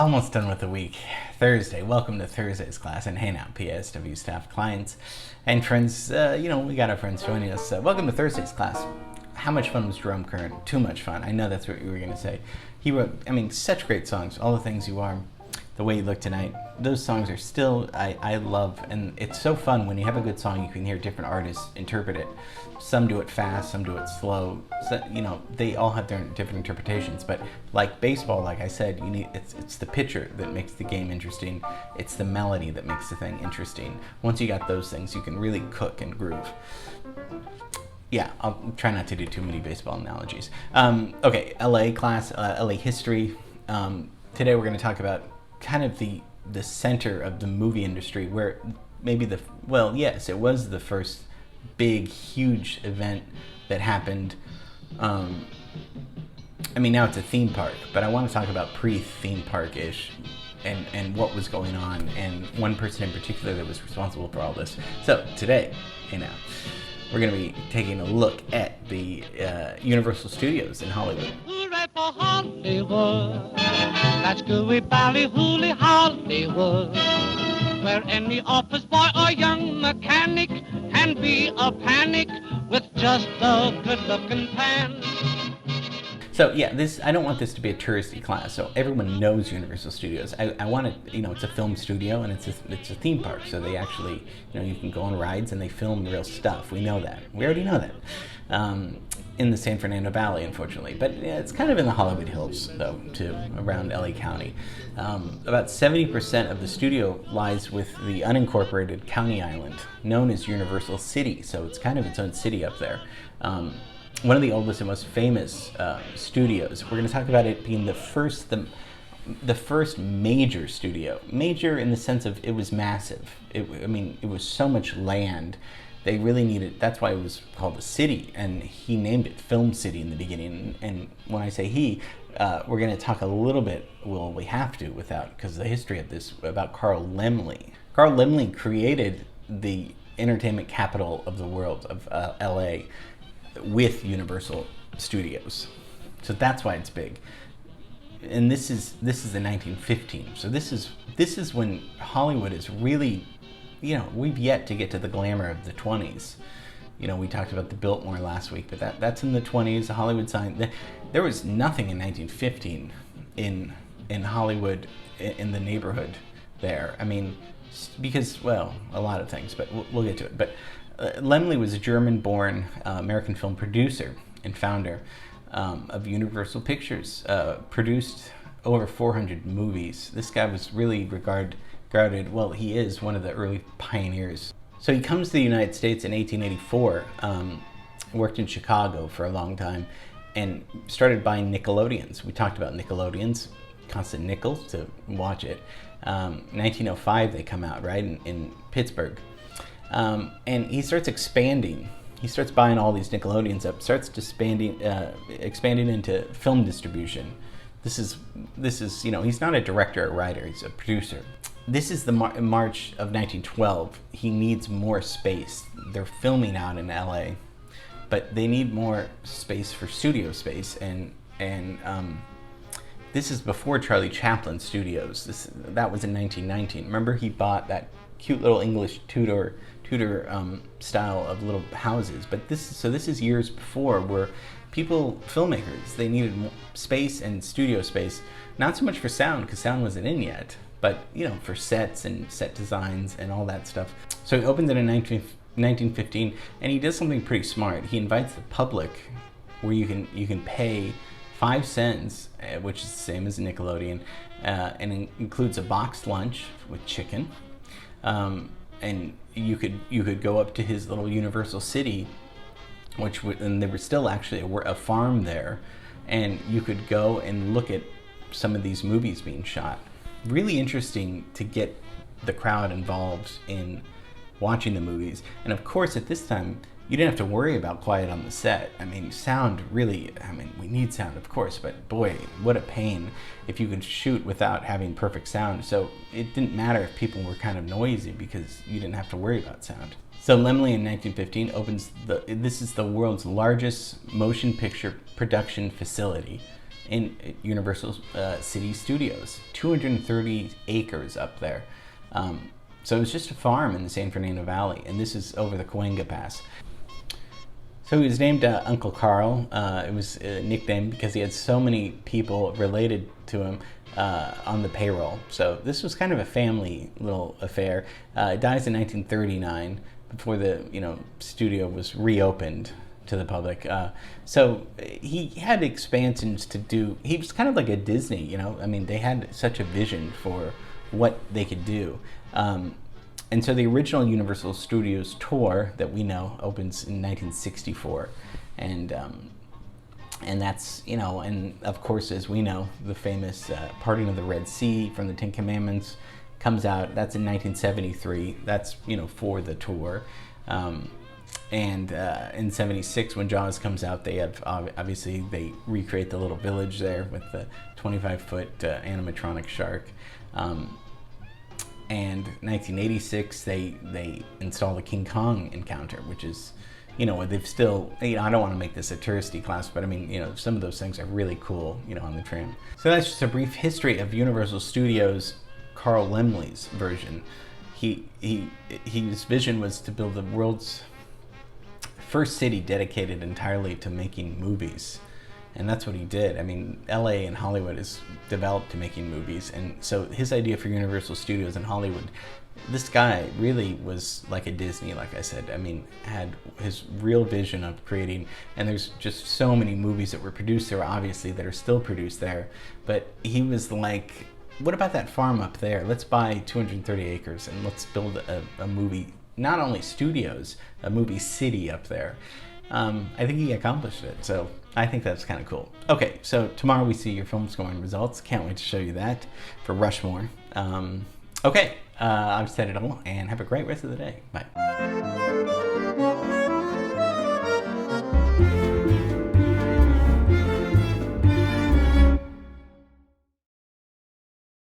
Almost done with the week. Thursday. Welcome to Thursday's class. And hey now, PSW staff, clients, and friends. We got our friends joining us. Welcome to Thursday's class. How much fun was Jerome Kern? Too much fun. I know that's what you were going to say. He wrote, such great songs. All the Things You Are, The Way You Look Tonight. Those songs are still, I love. And it's so fun when you have a good song, you can hear different artists interpret it. Some do it fast, some do it slow. So, they all have their different interpretations. But like baseball, like I said, it's the pitcher that makes the game interesting. It's the melody that makes the thing interesting. Once you got those things, you can really cook and groove. Yeah, I'll try not to do too many baseball analogies. Okay, LA class, LA history. Today we're going to talk about kind of the center of the movie industry, where maybe it was the first big, huge event that happened. Now it's a theme park, but I want to talk about pre-theme park-ish and what was going on, and one person in particular that was responsible for all this. So today, we're going to be taking a look at the Universal Studios in Hollywood. Hooray for Hollywood, that's gooey ballyhooly Hollywood, where any office boy or young mechanic can be a panic with just a good-looking pan. So yeah, I don't want this to be a touristy class. So everyone knows Universal Studios. I want it, it's a film studio and it's a theme park. So they actually, you can go on rides and they film real stuff. We know that. We already know that. In the San Fernando Valley, unfortunately. But it's kind of in the Hollywood Hills, though, too, around LA County. About 70% of the studio lies with the unincorporated county island, known as Universal City. So it's kind of its own city up there. One of the oldest and most famous studios. We're going to talk about it being the first major studio. Major in the sense of it was massive. It was so much land. They really needed. That's why it was called a city, and he named it Film City in the beginning. And when I say he, we're going to talk a little bit. Well, we have to, because the history of this, about Carl Laemmle. Carl Laemmle created the entertainment capital of the world of LA. With Universal Studios, so that's why it's big. And this is the 1915. So this is when Hollywood is really, we've yet to get to the glamour of the 20s. We talked about the Biltmore last week, but that's in the 20s. The Hollywood sign. There was nothing in 1915 in Hollywood, in the neighborhood there. Because a lot of things, but we'll get to it. But Laemmle was a German-born American film producer and founder of Universal Pictures, produced over 400 movies. This guy was really regarded, he is one of the early pioneers. So he comes to the United States in 1884, worked in Chicago for a long time, and started buying Nickelodeons. We talked about Nickelodeons, constant nickels to watch it. 1905 they come out, right, in Pittsburgh. And he starts expanding. He starts buying all these Nickelodeons up, starts expanding into film distribution. This is he's not a director or writer, he's a producer. This is the March of 1912. He needs more space. They're filming out in LA, but they need more space for studio space, and this is before Charlie Chaplin Studios. That was in 1919. Remember, he bought that cute little English Tudor style of little houses, but this is years before, where filmmakers, they needed space and studio space, not so much for sound, because sound wasn't in yet, but for sets and set designs and all that stuff. So he opens it in 1915, and he does something pretty smart. He invites the public, where you can pay 5 cents, which is the same as a Nickelodeon, and it includes a boxed lunch with chicken. And you could go up to his little Universal City, and there was still actually a farm there, and you could go and look at some of these movies being shot. Really interesting to get the crowd involved in watching the movies. And of course, at this time, you didn't have to worry about quiet on the set. Sound really, we need sound, of course, but boy, what a pain if you could shoot without having perfect sound. So it didn't matter if people were kind of noisy, because you didn't have to worry about sound. So Laemmle in 1915 opens this is the world's largest motion picture production facility in Universal City Studios. 230 acres up there. So it was just a farm in the San Fernando Valley, and this is over the Cahuenga Pass. So he was named Uncle Carl. It was a nickname because he had so many people related to him on the payroll. So this was kind of a family little affair. It dies in 1939 before the studio was reopened to the public. So he had expansions to do. He was kind of like a Disney, I mean, they had such a vision for what they could do. And so the original Universal Studios tour that we know opens in 1964. And that's, and of course, as we know, the famous Parting of the Red Sea from the Ten Commandments comes out. That's in 1973. That's, for the tour. And in 76, when Jaws comes out, they have, obviously, they recreate the little village there with the 25-foot animatronic shark. And 1986, they install the King Kong encounter, which is, they've still, I don't want to make this a touristy class, but I mean, some of those things are really cool, on the tram. So that's just a brief history of Universal Studios' Carl Laemmle's version. His vision was to build the world's first city dedicated entirely to making movies. And that's what he did. I mean, LA and Hollywood is developed to making movies. And so his idea for Universal Studios in Hollywood, this guy really was like a Disney, like I said. I mean, had his real vision of creating, and there's just so many movies that were produced there, obviously, that are still produced there. But he was like, what about that farm up there? Let's buy 230 acres and let's build a movie, not only studios, a movie city up there. I think he accomplished it, so I think that's kind of cool. Okay, so tomorrow we see your film scoring results. Can't wait to show you that for Rushmore. Okay, I've said it all, and have a great rest of the day. Bye.